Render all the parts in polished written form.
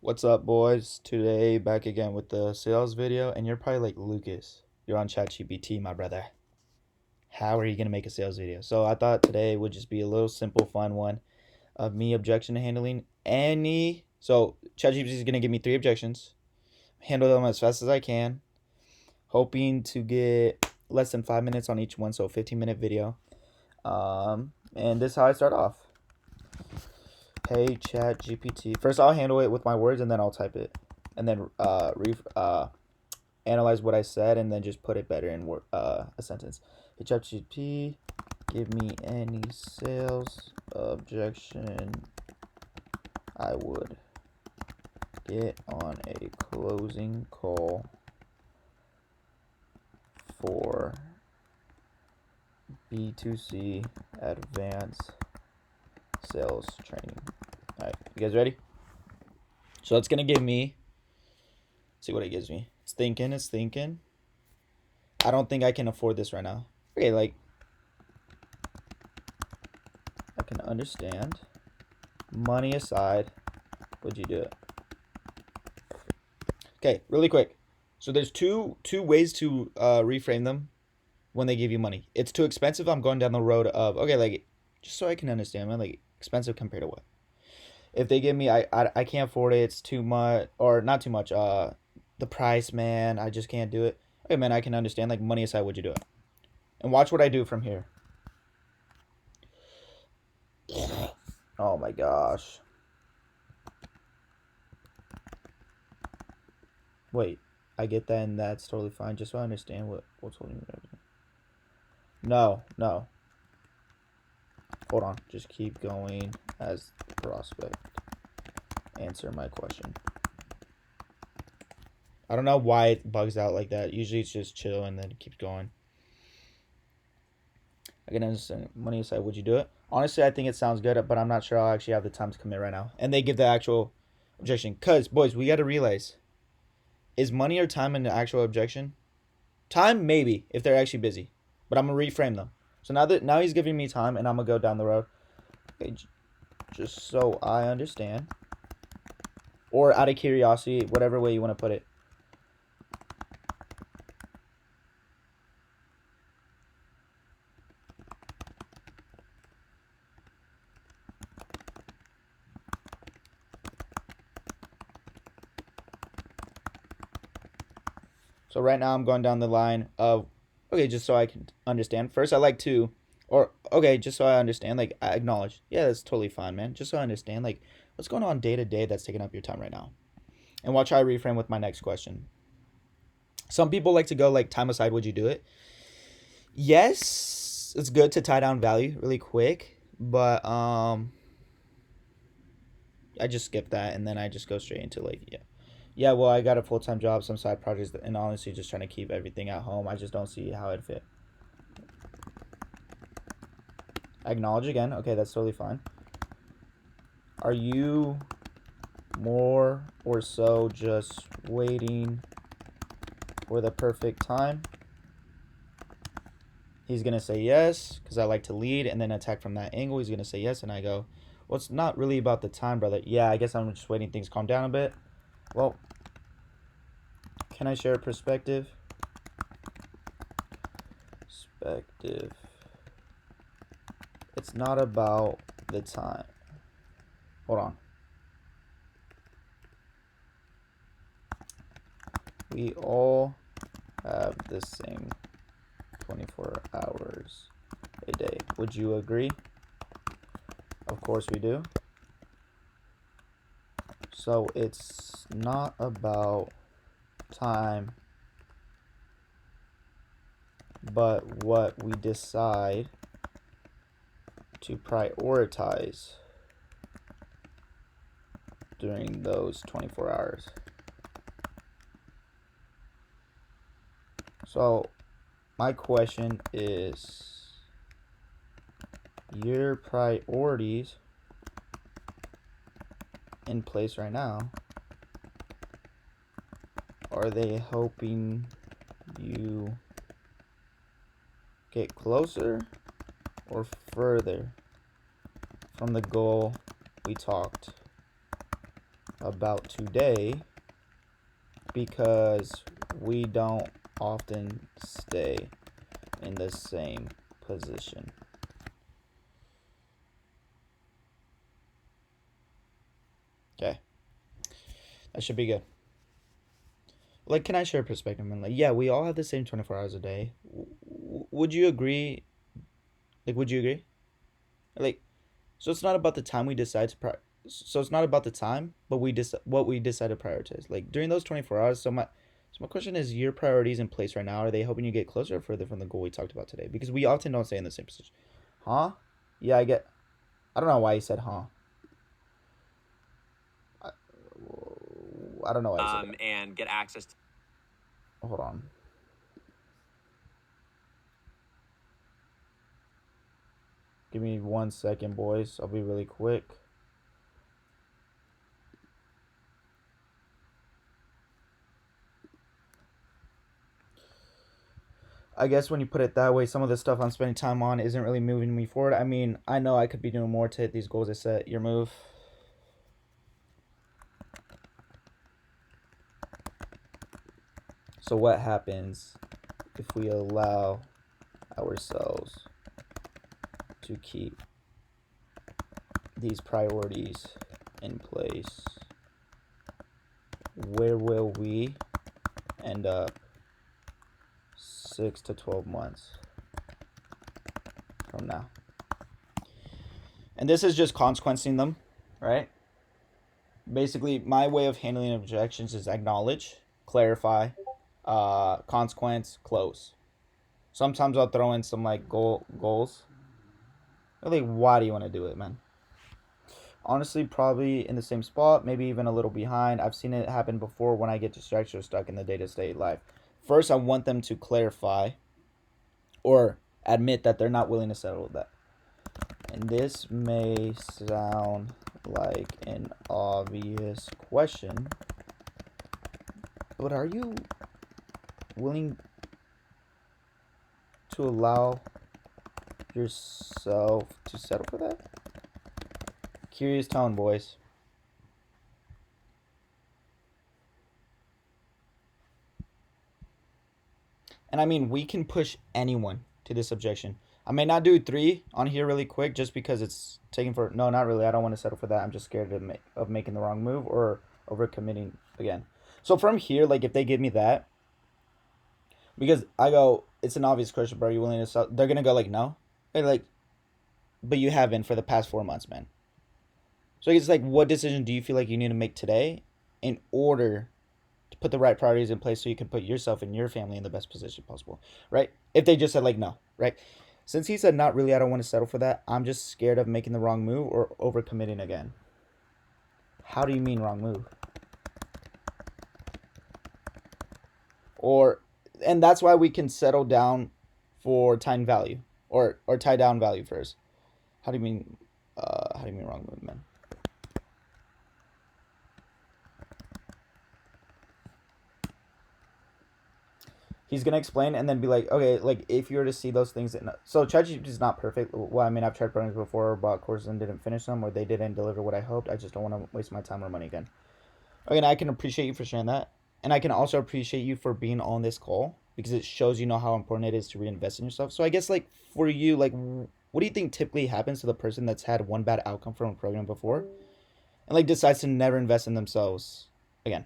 What's up, boys? Today, back again with the sales video, and you're probably like, Lucas, you're on ChatGPT, my brother. How are you gonna make a sales video? So I thought today would just be a little simple, fun one of me objection handling any. So ChatGPT is gonna give me 3 objections, handle them as fast as I can, hoping to get less than 5 minutes on each one, so 15-minute video. And this is how I start off. Hey ChatGPT. First, I'll handle it with my words, and then I'll type it, and then analyze what I said, and then just put it better in a sentence. Hey ChatGPT, give me any sales objection I would get on a closing call for B2C advanced sales training. All right, you guys ready? So it's gonna give me. See what it gives me. It's thinking. I don't think I can afford this right now. Okay, like I can understand. Money aside, would you do it? Okay, really quick. So there's two ways to reframe them when they give you money. It's too expensive. I'm going down the road of okay, like just so I can understand, man. Like expensive compared to what? If they give me, I can't afford it. It's too much, or not too much. The price, man. I just can't do it. Okay, man. I can understand. Like money aside, would you do it? And watch what I do from here. Oh my gosh. Wait, I get that, and that's totally fine. Just so I understand what's holding me back. No. Hold on. Just keep going as prospect. Answer my question. I don't know why it bugs out like that. Usually it's just chill and then it keeps going. I can understand. Money aside, would you do it? Honestly, I think it sounds good, but I'm not sure I'll actually have the time to commit right now. And they give the actual objection. Because, boys, we got to realize, is money or time an actual objection? Time, maybe, if they're actually busy. But I'm going to reframe them. So now he's giving me time, and I'm going to go down the road. Okay, just so I understand. Or out of curiosity, whatever way you want to put it. So right now I'm going down the line of, okay, just so I can understand. First, I like to, or okay, just so I understand, like I acknowledge. Yeah, that's totally fine, man. Just so I understand, like what's going on day to day that's taking up your time right now. And watch how I reframe with my next question. Some people like to go like time aside, would you do it? Yes, it's good to tie down value really quick, but I just skip that and then I just go straight into like yeah, well, I got a full time job, some side projects, and honestly, just trying to keep everything at home. I just don't see how it'd fit. I acknowledge again. Okay, that's totally fine. Are you more or so just waiting for the perfect time? He's going to say yes, because I like to lead and then attack from that angle. He's going to say yes, and I go, well, it's not really about the time, brother. Yeah, I guess I'm just waiting things calm down a bit. Well, can I share a perspective? It's not about the time. Hold on. We all have the same 24 hours a day. Would you agree? Of course we do. So it's not about time, but what we decide to prioritize during those 24 hours. So my question is, your priorities in place right now, are they helping you get closer or further from the goal we talked about today because we don't often stay in the same position. Okay. That should be good. Like, can I share a perspective? Man, like, yeah, we all have the same 24 hours a day. Would you agree? Like, would you agree? Like, so it's not about the time we decide to so it's not about the time, but what we decide to prioritize. Like during those 24 hours. So my question is: your priorities in place right now, are they helping you get closer or further from the goal we talked about today? Because we often don't stay in the same position. Huh? Yeah, I get. I don't know why you said huh. I, I don't know why you said that. And get access to. Hold on. Give me 1 second, boys. I'll be really quick. I guess when you put it that way, some of the stuff I'm spending time on isn't really moving me forward. I mean, I know I could be doing more to hit these goals I set. Your move. So what happens if we allow ourselves to keep these priorities in place? Where will we end up 6 to 12 months from now? And this is just consequencing them, right? Basically, my way of handling objections is acknowledge, clarify, consequence, close. Sometimes I'll throw in some like goals. Like, why do you want to do it, man? Honestly, probably in the same spot, maybe even a little behind. I've seen it happen before when I get distracted or stuck in the day-to-day life. First, I want them to clarify or admit that they're not willing to settle with that. And this may sound like an obvious question, but are you willing to allow yourself to settle for that? Curious tone, boys. And I mean, we can push anyone to this objection. I may not do 3 on here really quick just because it's taking for... No, not really. I don't want to settle for that. I'm just scared of making the wrong move or overcommitting again. So from here, like if they give me that, because I go, it's an obvious question, bro. Are you willing to sell? They're going to go like, no. They're like, but you have been for the past 4 months, man. So it's like, what decision do you feel like you need to make today in order to put the right priorities in place so you can put yourself and your family in the best position possible, right? If they just said like no, right? Since he said not really, I don't want to settle for that. I'm just scared of making the wrong move or overcommitting again. How do you mean wrong move? Or, and that's why we can settle down for time value or tie down value first. How do you mean wrong move, man? He's gonna explain and then be like, okay, like if you were to see those things, so ChatGPT is not perfect. Well, I mean, I've tried programs before, bought courses and didn't finish them, or they didn't deliver what I hoped. I just don't want to waste my time or money again. Okay, I can appreciate you for sharing that, and I can also appreciate you for being on this call because it shows how important it is to reinvest in yourself. So I guess like for you, like, what do you think typically happens to the person that's had one bad outcome from a program before, and like decides to never invest in themselves again?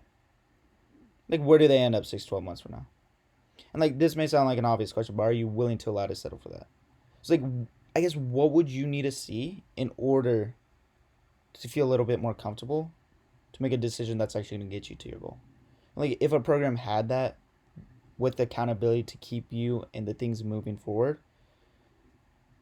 Like, where do they end up 6, 12 months from now? And like this may sound like an obvious question, but are you willing to allow to settle for that? It's like, I guess, what would you need to see in order to feel a little bit more comfortable to make a decision that's actually going to get you to your goal? Like if a program had that with the accountability to keep you and the things moving forward,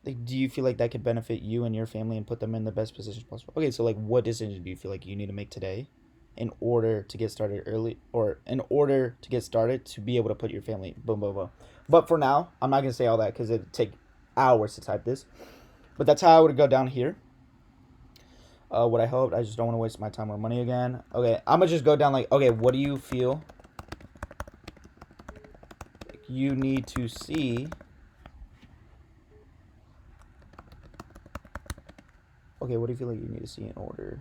like do you feel like that could benefit you and your family and put them in the best position possible? Okay, so like what decision do you feel like you need to make today in order to get started early, or in order to get started to be able to put your family boom boom boom? But for now, I'm not gonna say all that because it'd take hours to type this, but that's how I would go down here. What I hoped, I just don't want to waste my time or money again. Okay, I'm gonna just go down like, okay, what do you feel you need to see? Okay, what do you feel like you need to see in order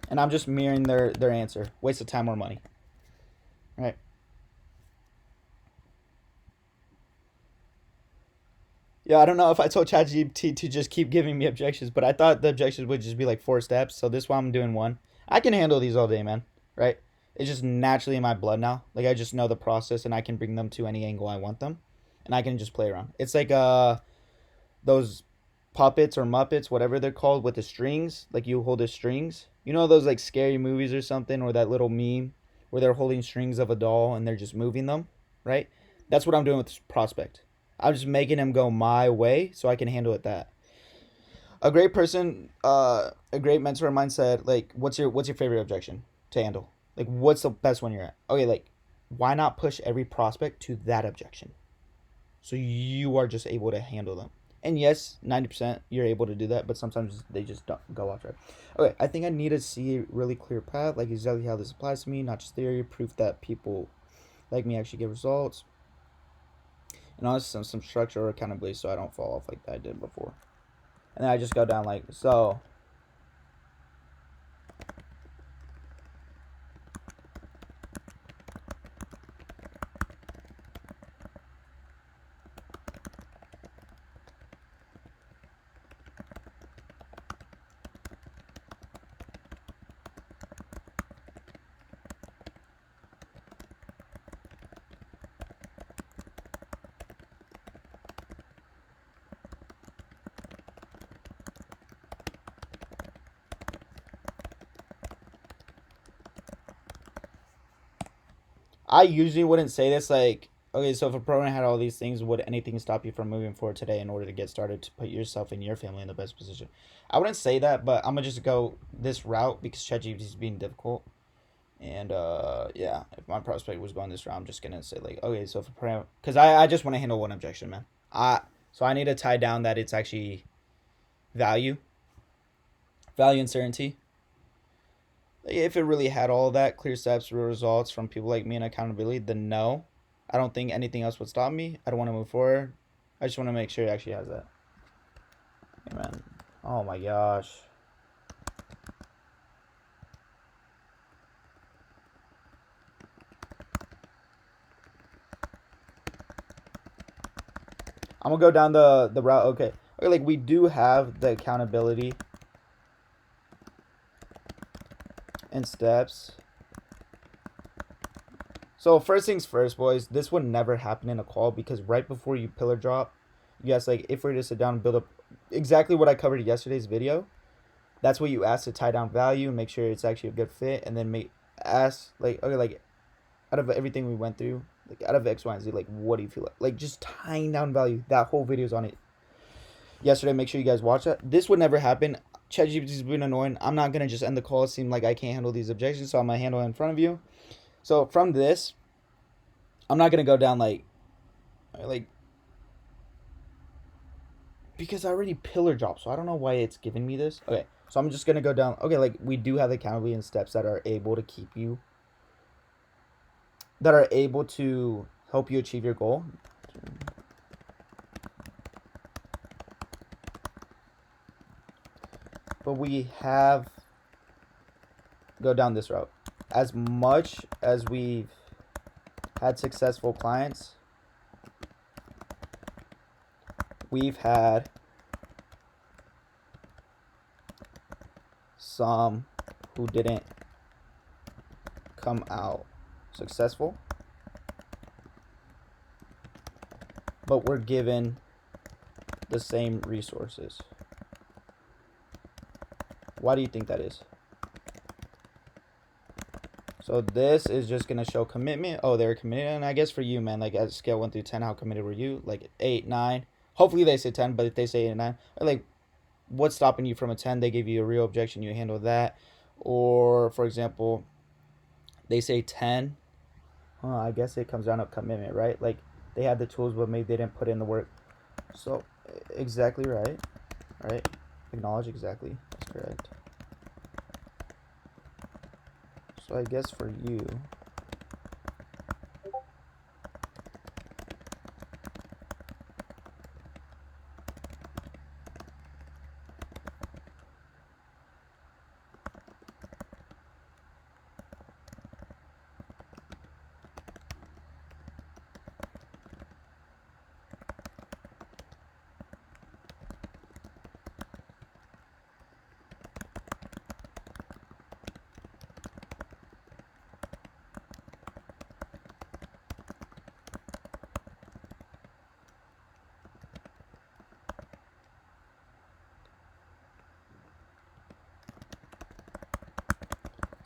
and I'm just mirroring their answer. Waste of time or money. Right? Yeah, I don't know if I told ChatGPT to just keep giving me objections, but I thought the objections would just be like 4 steps. So this one I'm doing one. I can handle these all day, man. Right? It's just naturally in my blood now. Like I just know the process and I can bring them to any angle I want them. And I can just play around. It's like those puppets or muppets, whatever they're called, with the strings. Like you hold the strings. You know those like scary movies or something, or that little meme where they're holding strings of a doll and they're just moving them, right? That's what I'm doing with this prospect. I'm just making him go my way so I can handle it that. A great person, a great mentor of mine said, like, what's your favorite objection to handle? Like, what's the best one you're at? Okay, like, why not push every prospect to that objection? So you are just able to handle them. And yes, 90% you're able to do that, but sometimes they just don't go off track. Okay, I think I need to see a really clear path, like exactly how this applies to me, not just theory, proof that people like me actually get results, and also some structure or accountability so I don't fall off like I did before. And then I just go down like so. I usually wouldn't say this like, okay, so if a program had all these things, would anything stop you from moving forward today in order to get started to put yourself and your family in the best position? I wouldn't say that, but I'm gonna just go this route because ChatGPT is being difficult. And yeah, if my prospect was going this route, I'm just gonna say like, okay, so if a program, because I just want to handle one objection, man. So I need to tie down that it's actually value, value and certainty. If it really had all that clear steps, real results from people like me and accountability, then no, I don't think anything else would stop me. I don't want to move forward. I just want to make sure it actually has that. Amen. Oh my gosh. I'm gonna go down the route. Okay, like we do have the accountability and steps. So first things first, boys. This would never happen in a call because right before you pillar drop, you guys like if we're to sit down and build up exactly what I covered in yesterday's video. That's what you ask to tie down value and make sure it's actually a good fit, and then ask like, okay, like out of everything we went through, like out of X, Y, and Z, like what do you feel like just tying down value. That whole video's on it yesterday. Make sure you guys watch that. This would never happen. ChatGPT's been annoying. I'm not gonna just end the call. It seemed like I can't handle these objections, so I'm gonna handle it in front of you. So from this, I'm not gonna go down like because I already pillar dropped, so I don't know why it's giving me this. Okay, so I'm just gonna go down. Okay, like we do have accountability and steps that are able to keep you, that are able to help you achieve your goal. But we have go down this route. As much as we've had successful clients, we've had some who didn't come out successful, but we're given the same resources. Why do you think that is? So this is just gonna show commitment. Oh, they're committed, and I guess for you, man, like at scale 1 through 10, how committed were you? Like 8, 9. Hopefully they say 10, but if they say 8 and 9, like what's stopping you from a 10? They give you a real objection, you handle that. Or for example, they say 10. I guess it comes down to commitment, right? Like they had the tools, but maybe they didn't put in the work. So exactly right, right? Acknowledge exactly. That's correct. So I guess for you,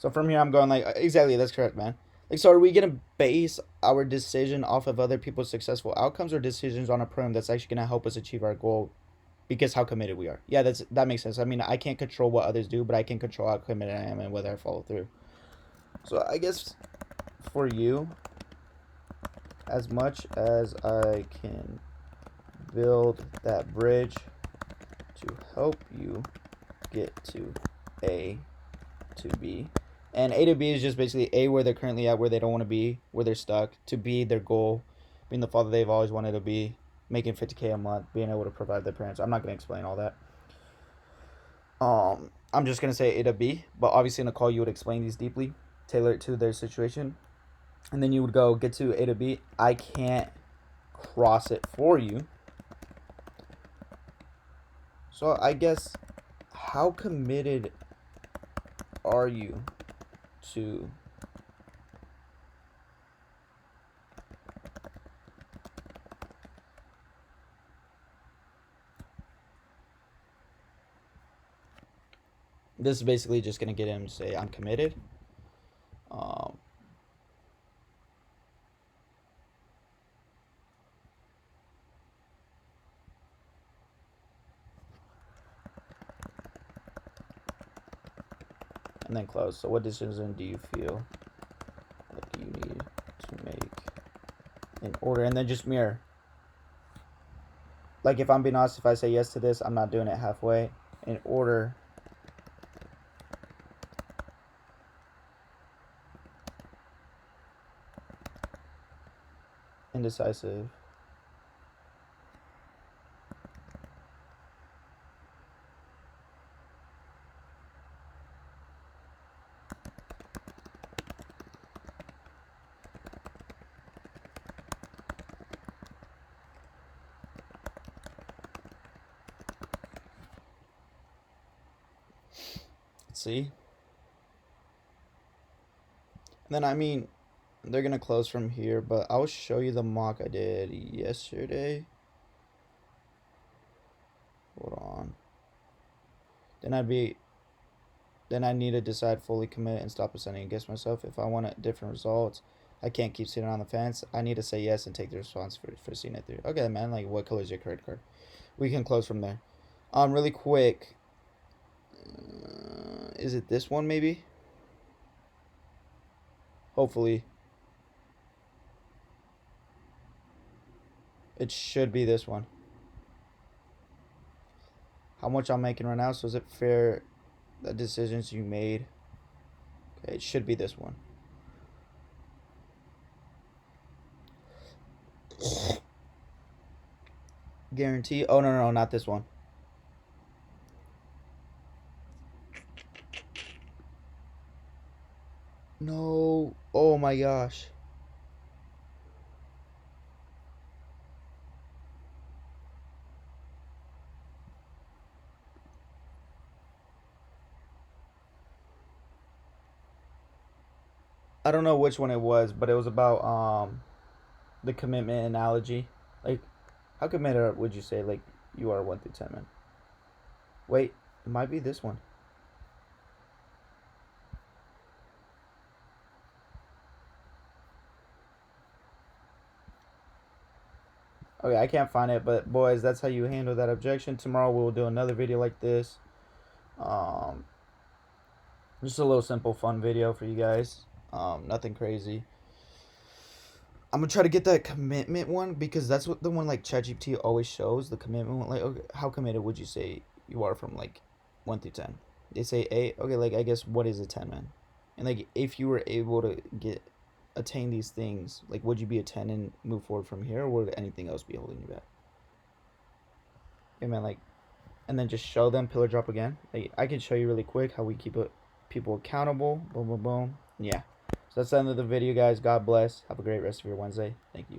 So from here, I'm going like, exactly, that's correct, man. Like, so are we gonna base our decision off of other people's successful outcomes or decisions on a program that's actually gonna help us achieve our goal because how committed we are? Yeah, that makes sense. I mean, I can't control what others do, but I can control how committed I am and whether I follow through. So I guess for you, as much as I can build that bridge to help you get to A to B. And A to B is just basically A, where they're currently at, where they don't want to be, where they're stuck, to B, their goal, being the father they've always wanted to be, making 50K a month, being able to provide their parents. I'm not going to explain all that. I'm just going to say A to B, but obviously in a call you would explain these deeply, tailor it to their situation, and then you would go get to A to B. I can't cross it for you. So I guess, how committed are you to this is basically just going to get him to say I'm committed. And then close. So what decision do you feel like you need to make in order? And then just mirror. Like, if I'm being honest, if I say yes to this, I'm not doing it halfway. In order indecisive. See? And then, I mean, they're going to close from here, but I'll show you the mock I did yesterday. Hold on. Then I need to decide, fully commit, and stop ascending against myself. If I want different results, I can't keep sitting on the fence. I need to say yes and take the response for seeing it through. Okay, man, like, what color is your credit card? We can close from there. Really quick. Is it this one, maybe? Hopefully. It should be this one. How much I'm making right now, so is it fair, the decisions you made? Okay, it should be this one. Guarantee. Oh, no, not this one. No. Oh my gosh. I don't know which one it was, but it was about the commitment analogy. Like, how committed would you say, like, you are 1 through 10, man? Wait, it might be this one. Okay, I can't find it, but boys, that's how you handle that objection. Tomorrow we'll do another video like this. Just a little simple fun video for you guys. Nothing crazy. I'm gonna try to get that commitment one, because that's what the one like ChatGPT always shows, the commitment one. Like, okay, how committed would you say you are from like 1 through 10? They say 8. Okay, like, I guess what is a 10, man? And like, if you were able to attain these things, like, would you be a 10 and move forward from here, or would anything else be holding you back? Hey, man, like, and then just show them pillar drop again. Like, I can show you really quick how we keep people accountable. Boom, boom, boom. Yeah. So that's the end of the video, guys. God bless. Have a great rest of your Wednesday. Thank you.